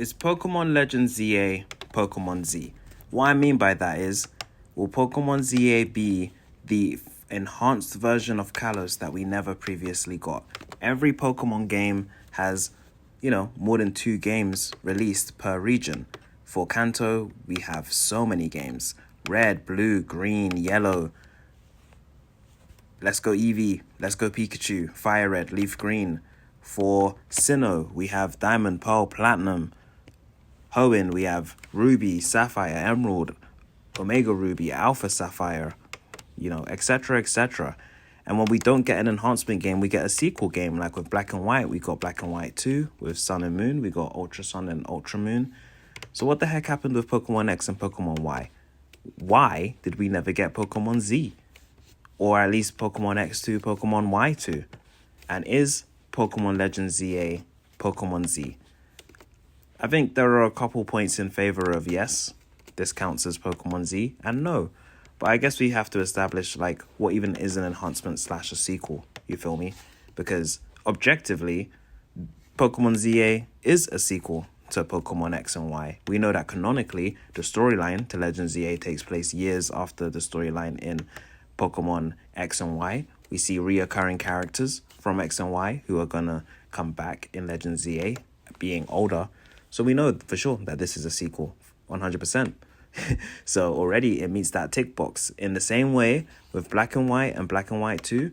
Is Pokemon Legends ZA Pokemon Z? What I mean by that is, will Pokemon ZA be the enhanced version of Kalos that we never previously got? Every Pokemon game has, more than 2 games released per region. For Kanto, we have so many games. Red, blue, green, yellow. Let's go Eevee. Let's go Pikachu. Fire Red, Leaf Green. For Sinnoh, we have Diamond, Pearl, Platinum. Hoenn, we have Ruby, Sapphire, Emerald, Omega Ruby, Alpha Sapphire, etc., etc. And when we don't get an enhancement game, we get a sequel game. Like with Black and White, we got Black and White 2. With Sun and Moon, we got Ultra Sun and Ultra Moon. So what the heck happened with Pokemon X and Pokemon Y? Why did we never get Pokemon Z? Or at least Pokemon X2, Pokemon Y2? And is Pokemon Legends ZA Pokemon Z? I think there are a couple points in favor of yes, this counts as Pokemon Z, and no. But I guess we have to establish what even is an enhancement / a sequel, you feel me? Because objectively, Pokemon ZA is a sequel to Pokemon X and Y. We know that canonically, the storyline to Legends ZA takes place years after the storyline in Pokemon X and Y. We see reoccurring characters from X and Y who are gonna come back in Legends ZA, being older. So we know for sure that this is a sequel, 100%. So already it meets that tick box. In the same way with Black and White and Black and White 2,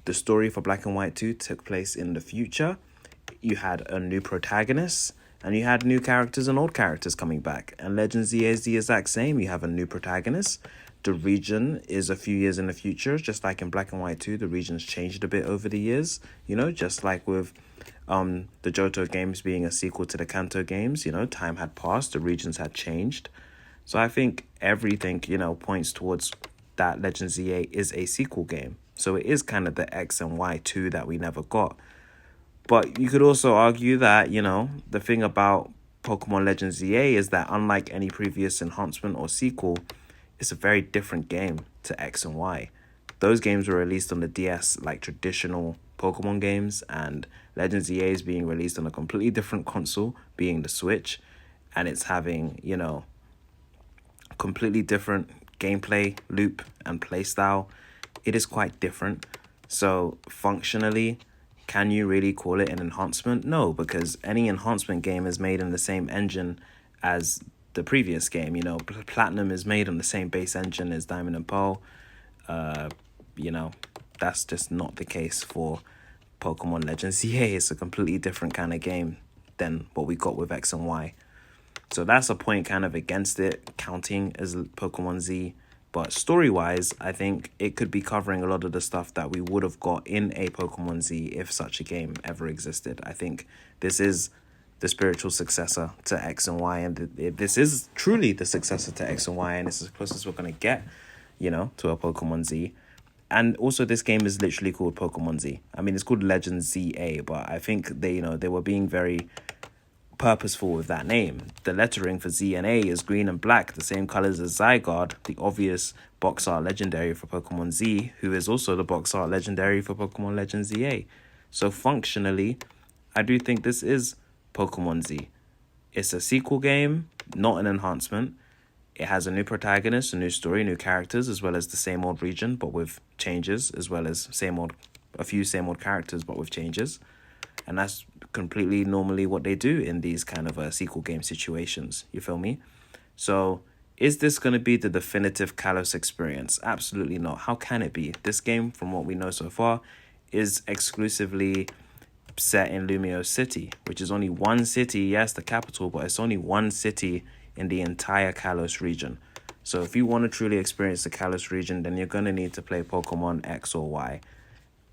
the story for Black and White 2 took place in the future. You had a new protagonist and you had new characters and old characters coming back. And Legends ZA is the exact same. You have a new protagonist. The region is a few years in the future, just like in Black and White 2, the region's changed a bit over the years, just like with the Johto games being a sequel to the Kanto games, time had passed, the regions had changed. So I think everything, points towards that Legends ZA is a sequel game. So it is kind of the X and Y 2 that we never got. But you could also argue that, the thing about Pokemon Legends ZA is that unlike any previous enhancement or sequel, it's a very different game to X and Y. Those games were released on the DS like traditional Pokemon games, and Legends ZA is being released on a completely different console, being the Switch, and it's having, completely different gameplay loop and playstyle. It is quite different. So functionally, can you really call it an enhancement? No, because any enhancement game is made in the same engine as the previous game. Platinum is made on the same base engine as Diamond and Pearl. That's just not the case for Pokemon Legends ZA. It's a completely different kind of game than what we got with X and Y. So that's a point kind of against it counting as Pokemon Z. But story-wise, I think it could be covering a lot of the stuff that we would have got in a Pokemon Z if such a game ever existed. I think this is the spiritual successor to X and Y, and this is truly the successor to X and Y, and it's as close as we're going to get, to a Pokemon Z. And also this game is literally called Pokemon Z. I mean, it's called Legends ZA, but I think they were being very purposeful with that name. The lettering for Z and A is green and black, the same colors as Zygarde, the obvious box art legendary for Pokemon Z, who is also the box art legendary for Pokemon Legends ZA. So functionally, I do think this is Pokemon Z. It's a sequel game, not an enhancement. It has a new protagonist, a new story, new characters, as well as the same old region, but with changes, as well as a few same old characters, but with changes. And that's completely normally what they do in these kind of sequel game situations. You feel me? So is this going to be the definitive Kalos experience? Absolutely not. How can it be? This game, from what we know so far, is exclusively set in Lumiose City, which is only one city, yes, the capital, but it's only one city in the entire Kalos region. So if you want to truly experience the Kalos region, then you're going to need to play Pokemon X or Y.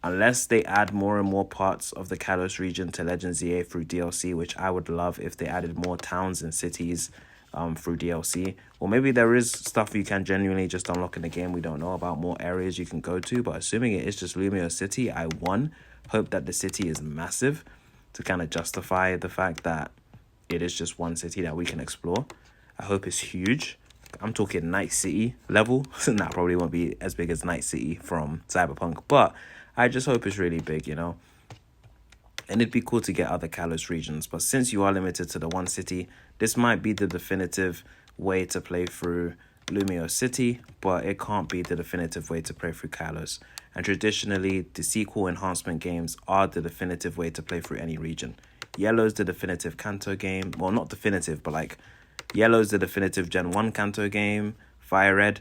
Unless they add more and more parts of the Kalos region to Legends ZA through DLC, which I would love if they added more towns and cities through DLC. Or maybe there is stuff you can genuinely just unlock in the game we don't know about, more areas you can go to. But assuming it is just Lumiose City, I hope that the city is massive to kind of justify the fact that it is just one city that we can explore. I hope it's huge. I'm talking Night City level. That probably won't be as big as Night City from Cyberpunk, but I just hope it's really big, And it'd be cool to get other Kalos regions. But since you are limited to the one city, this might be the definitive way to play through Lumio City, but it can't be the definitive way to play through Kalos. And traditionally, the sequel enhancement games are the definitive way to play through any region. Yellow's the definitive Kanto game. Well, not definitive, but like Yellow's the definitive Gen 1 Kanto game. Fire Red,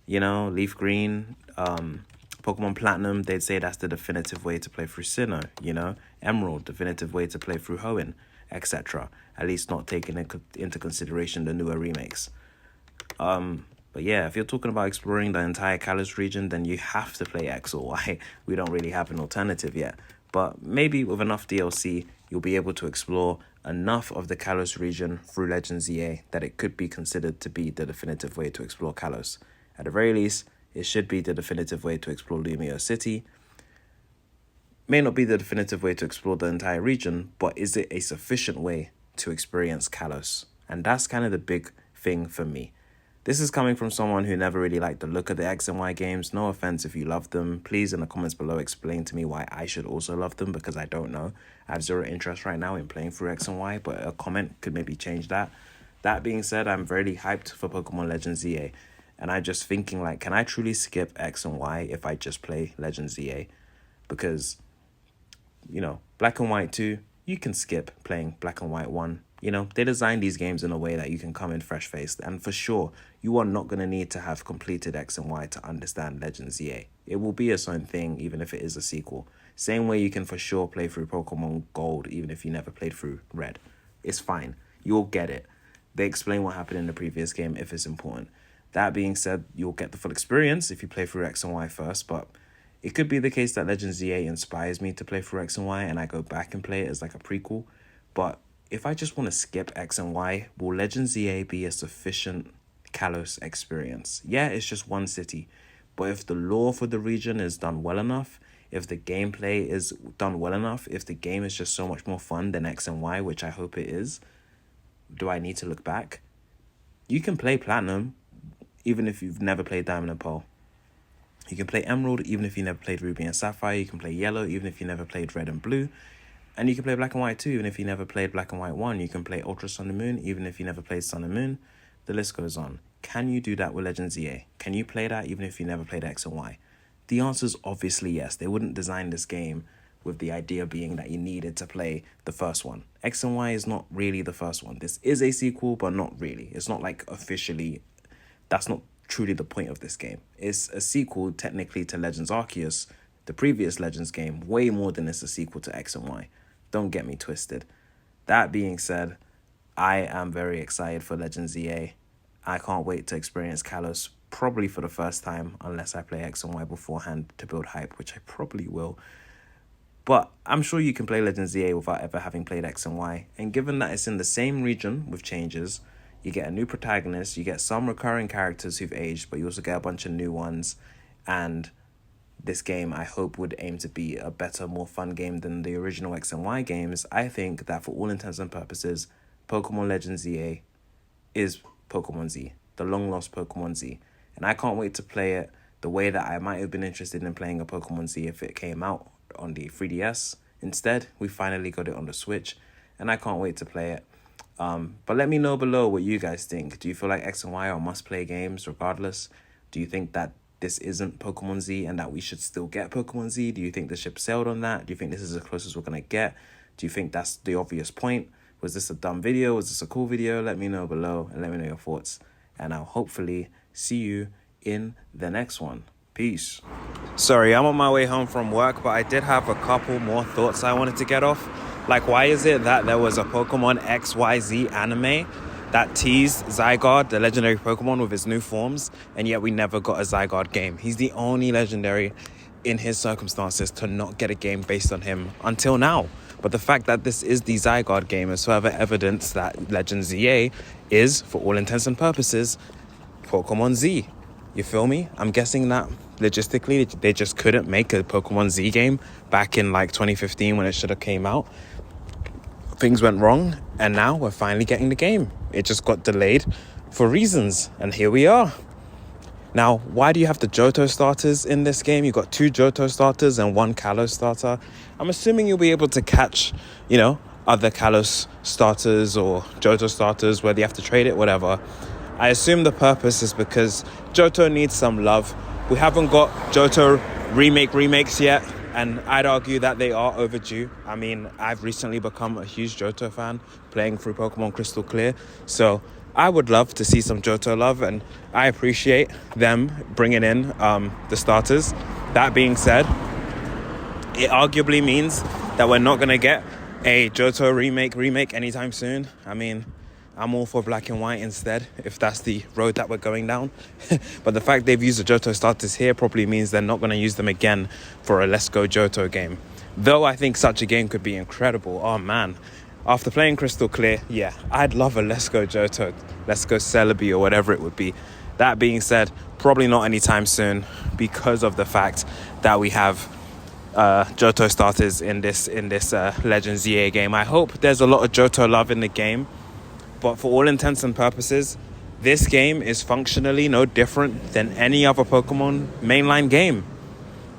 Leaf Green, Pokemon Platinum, they'd say that's the definitive way to play through Sinnoh, Emerald, definitive way to play through Hoenn, etc. At least not taking into consideration the newer remakes. But yeah, if you're talking about exploring the entire Kalos region, then you have to play X or Y. We don't really have an alternative yet. But maybe with enough DLC, you'll be able to explore enough of the Kalos region through Legends EA that it could be considered to be the definitive way to explore Kalos. At the very least, it should be the definitive way to explore Lumio City. May not be the definitive way to explore the entire region, but is it a sufficient way to experience Kalos? And that's kind of the big thing for me. This is coming from someone who never really liked the look of the X and Y games. No offense if you love them. Please, in the comments below, explain to me why I should also love them, because I don't know. I have zero interest right now in playing through X and Y, but a comment could maybe change that. That being said, I'm very hyped for Pokemon Legends EA. And I'm just thinking, like, can I truly skip X and Y if I just play Legends EA? Because, Black and White 2, you can skip playing Black and White 1. They designed these games in a way that you can come in fresh-faced. And for sure, you are not going to need to have completed X and Y to understand Legends EA. It will be its own thing, even if it is a sequel. Same way you can for sure play through Pokemon Gold, even if you never played through Red. It's fine. You'll get it. They explain what happened in the previous game if it's important. That being said, you'll get the full experience if you play through X and Y first, but it could be the case that Legends EA inspires me to play through X and Y and I go back and play it as like a prequel. But if I just want to skip X and Y, will Legends EA be a sufficient Kalos experience? Yeah, it's just one city. But if the lore for the region is done well enough, if the gameplay is done well enough, if the game is just so much more fun than X and Y, which I hope it is, do I need to look back? You can play Platinum, even if you've never played Diamond and Pearl. You can play Emerald, even if you never played Ruby and Sapphire. You can play Yellow, even if you never played Red and Blue. And you can play Black and White too, even if you never played Black and White 1. You can play Ultra Sun and Moon, even if you never played Sun and Moon. The list goes on. Can you do that with Legends EA? Can you play that even if you never played X and Y? The answer is obviously yes. They wouldn't design this game with the idea being that you needed to play the first one. X and Y is not really the first one. This is a sequel, but not really. It's not like officially, that's not truly the point of this game. It's a sequel technically to Legends Arceus, the previous Legends game, way more than it's a sequel to X and Y. Don't get me twisted. That being said, I am very excited for Legends EA. I can't wait to experience Kalos, probably for the first time, unless I play X and Y beforehand to build hype, which I probably will. But I'm sure you can play Legends EA without ever having played X and Y. And given that it's in the same region with changes, you get a new protagonist, you get some recurring characters who've aged, but you also get a bunch of new ones. And this game, I hope, would aim to be a better, more fun game than the original X and Y games. I think that for all intents and purposes, Pokemon Legends EA is Pokemon Z, the long-lost Pokemon Z. And I can't wait to play it the way that I might have been interested in playing a Pokemon Z if it came out on the 3DS. Instead, we finally got it on the Switch, and I can't wait to play it. But let me know below what you guys think. Do you feel like X and Y are must-play games regardless? Do you think that this isn't Pokemon Z and that we should still get Pokemon Z? Do you think the ship sailed on that? Do you think this is as close as we're going to get? Do you think that's the obvious point? Was this a dumb video? Was this a cool video? Let me know below and let me know your thoughts. And I'll hopefully see you in the next one. Peace. Sorry, I'm on my way home from work, but I did have a couple more thoughts I wanted to get off. Like, why is it that there was a Pokemon XYZ anime that teased Zygarde, the legendary Pokemon, with his new forms, and yet we never got a Zygarde game? He's the only legendary in his circumstances to not get a game based on him until now. But the fact that this is the Zygarde game is further evidence that Legends EA is, for all intents and purposes, Pokemon Z. You feel me? I'm guessing that logistically they just couldn't make a Pokemon Z game back in like 2015 when it should have came out. Things went wrong, and now we're finally getting the game. It just got delayed for reasons, and here we are. Now, why do you have the Johto starters in this game? You've got 2 Johto starters and 1 Kalos starter. I'm assuming you'll be able to catch, other Kalos starters or Johto starters, whether you have to trade it, whatever. I assume the purpose is because Johto needs some love. We haven't got Johto remakes yet, and I'd argue that they are overdue. I mean, I've recently become a huge Johto fan, playing through Pokemon Crystal Clear, so I would love to see some Johto love, and I appreciate them bringing in the starters. That being said, it arguably means that we're not going to get a Johto remake anytime soon. I mean, I'm all for black and white instead, if that's the road that we're going down. But the fact they've used the Johto starters here probably means they're not going to use them again for a Let's Go Johto game. Though I think such a game could be incredible. Oh man, after playing Crystal Clear, yeah, I'd love a Let's Go Johto, Let's Go Celebi or whatever it would be. That being said, probably not anytime soon because of the fact that we have Johto starters in this Legends ZA game. I hope there's a lot of Johto love in the game. But for all intents and purposes, this game is functionally no different than any other Pokemon mainline game.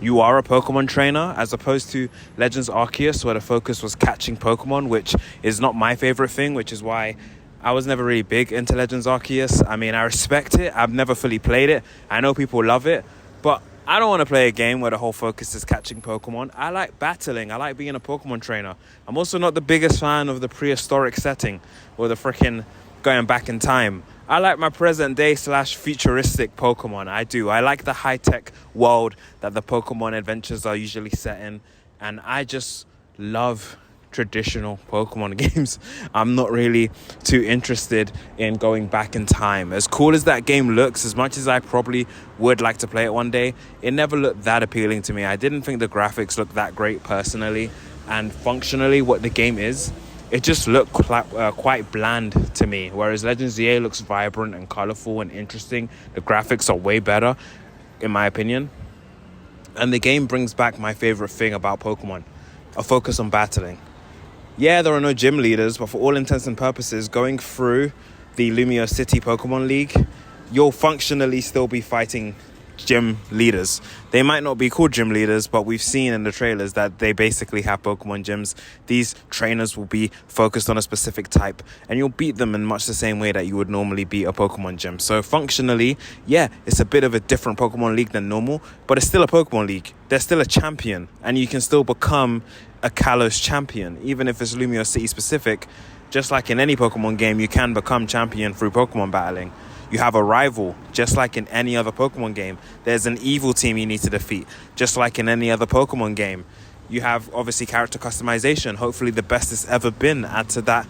You are a Pokemon trainer, as opposed to Legends Arceus, where the focus was catching Pokemon, which is not my favorite thing, which is why I was never really big into Legends Arceus. I mean, I respect it. I've never fully played it. I know people love it, but I don't want to play a game where the whole focus is catching Pokemon. I like battling. I like being a Pokemon trainer. I'm also not the biggest fan of the prehistoric setting or the freaking going back in time. I like my present day / futuristic Pokemon. I do. I like the high-tech world that the Pokemon adventures are usually set in. And I just love traditional Pokemon games. I'm not really too interested in going back in time. As cool as that game looks, as much as I probably would like to play it one day, it never looked that appealing to me. I didn't think the graphics looked that great personally, and functionally what the game is, it just looked quite bland to me. Whereas Legends ZA looks vibrant and colorful and interesting. The graphics are way better, in my opinion. And the game brings back my favorite thing about Pokemon, a focus on battling. Yeah, there are no gym leaders, but for all intents and purposes, going through the Lumio City Pokemon League, you'll functionally still be fighting gym leaders. They might not be called gym leaders, but we've seen in the trailers that they basically have Pokemon gyms. These trainers will be focused on a specific type, and you'll beat them in much the same way that you would normally beat a Pokemon gym. So functionally, yeah, it's a bit of a different Pokemon League than normal, but it's still a Pokemon League. There's still a champion, and you can still become a Kalos champion, even if it's Lumio City specific. Just like in any Pokemon game, you can become champion through Pokemon battling. You have a rival, just like in any other Pokemon game. There's an evil team you need to defeat, just like in any other Pokemon game. You have, obviously, character customization. Hopefully the best it's ever been. Add to that,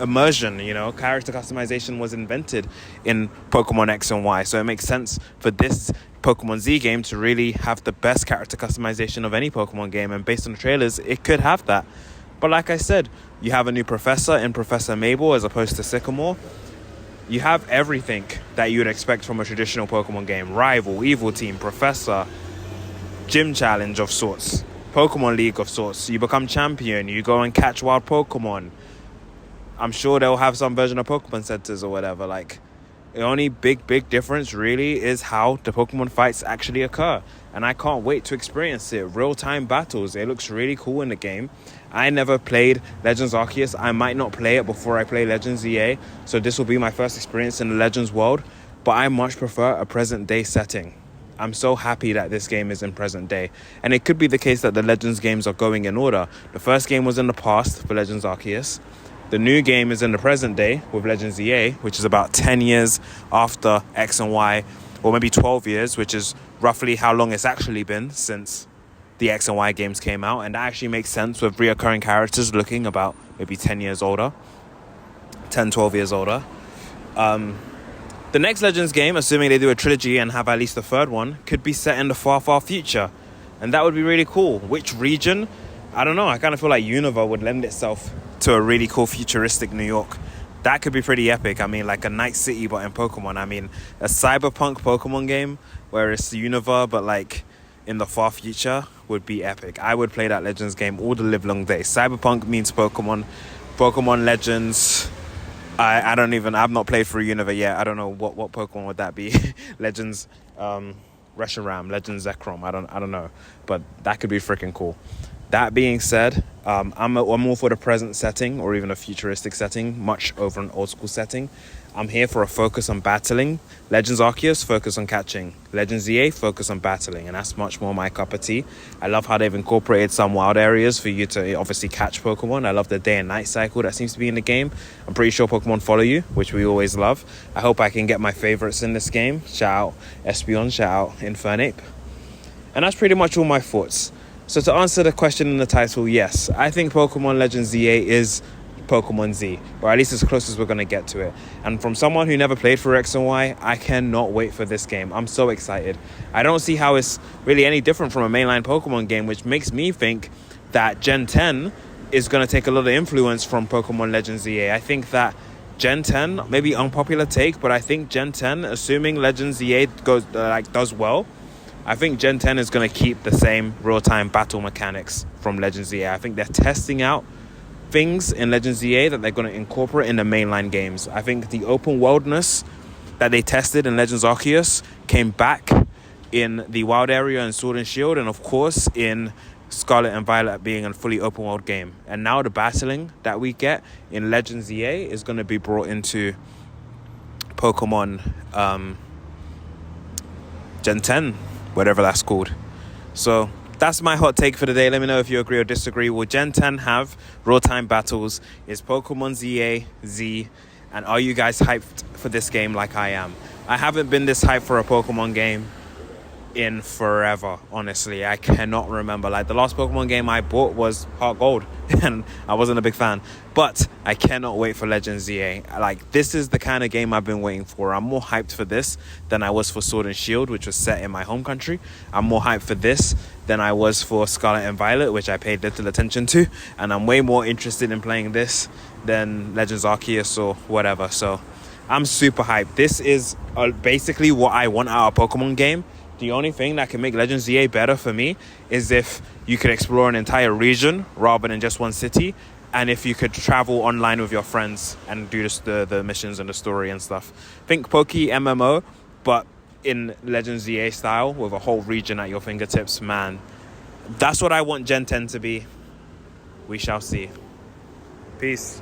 immersion. Character customization was invented in Pokemon X and Y, so it makes sense for this Pokemon Z game to really have the best character customization of any Pokemon game, and based on the trailers, it could have that. But like I said, you have a new professor in Professor Mabel as opposed to Sycamore. You have everything that you would expect from a traditional Pokemon game. Rival, evil team, professor, gym challenge of sorts, Pokemon League of sorts. You become champion, you go and catch wild Pokemon. I'm sure they'll have some version of Pokemon centers or whatever. Like, the only big difference really is how the Pokemon fights actually occur. And I can't wait to experience it. Real-time battles. It looks really cool in the game. I never played Legends Arceus. I might not play it before I play Legends ZA. So this will be my first experience in the Legends world. But I much prefer a present-day setting. I'm so happy that this game is in present day. And it could be the case that the Legends games are going in order. The first game was in the past for Legends Arceus. The new game is in the present day with Legends ZA, which is about 10 years after X and Y, or maybe 12 years, which is roughly how long it's actually been since the X and Y games came out. And that actually makes sense with reoccurring characters looking about maybe 10 years older, 10, 12 years older. The next Legends game, assuming they do a trilogy and have at least a third one, could be set in the far, far future. And that would be really cool. Which region? I don't know. I kind of feel like Unova would lend itself to a really cool futuristic New York. That could be pretty epic. I mean, like a Night City, but in Pokemon. I mean, a cyberpunk Pokemon game where it's Unova, but like in the far future would be epic. I would play that Legends game all the live long day. Cyberpunk means Pokemon. Pokemon Legends I don't even, I've not played through Unova yet. I don't know what Pokemon would that be. Legends, Reshiram, Legends Zekrom. I don't know, but that could be freaking cool. That being said, I'm all for the present setting or even a futuristic setting, much over an old school setting. I'm here for a focus on battling. Legends Arceus, focus on catching. Legends EA, focus on battling. And that's much more my cup of tea. I love how they've incorporated some wild areas for you to obviously catch Pokemon. I love the day and night cycle that seems to be in the game. I'm pretty sure Pokemon follow you, which we always love. I hope I can get my favorites in this game. Shout out Espeon, shout out Infernape. And that's pretty much all my thoughts. So to answer the question in the title, yes, I think Pokemon Legends ZA is Pokemon Z, or at least as close as we're going to get to it. And from someone who never played for X and Y, I cannot wait for this game. I'm so excited. I don't see how it's really any different from a mainline Pokemon game, which makes me think that Gen 10 is going to take a lot of influence from Pokemon Legends ZA. I think that Gen 10, maybe unpopular take, but I think Gen 10, assuming Legends ZA does well, I think Gen 10 is going to keep the same real-time battle mechanics from Legends ZA. I think they're testing out things in Legends ZA that they're going to incorporate in the mainline games. I think the open worldness that they tested in Legends Arceus came back in the Wild Area and Sword and Shield, and of course in Scarlet and Violet being a fully open world game. And now the battling that we get in Legends ZA is going to be brought into Pokemon Gen 10, whatever that's called. So that's my hot take for the day. Let me know if you agree or disagree. Will Gen 10 have real-time battles? Is Pokemon ZA Z? And are you guys hyped for this game like I am? I haven't been this hyped for a Pokemon game in forever, honestly. I cannot remember. Like, the last Pokemon game I bought was Heart Gold, and I wasn't a big fan. But I cannot wait for Legends ZA. Like, this is the kind of game I've been waiting for. I'm more hyped for this than I was for Sword and Shield, which was set in my home country. I'm more hyped for this than I was for Scarlet and Violet, which I paid little attention to. And I'm way more interested in playing this than Legends Arceus or whatever. So I'm super hyped. This is basically what I want out of a Pokemon game. The only thing that can make Legends ZA better for me is if you could explore an entire region rather than just one city, and if you could travel online with your friends and do the missions and the story and stuff. Think Poke MMO, but in Legends ZA style with a whole region at your fingertips. Man, that's what I want Gen 10 to be. We shall see. Peace.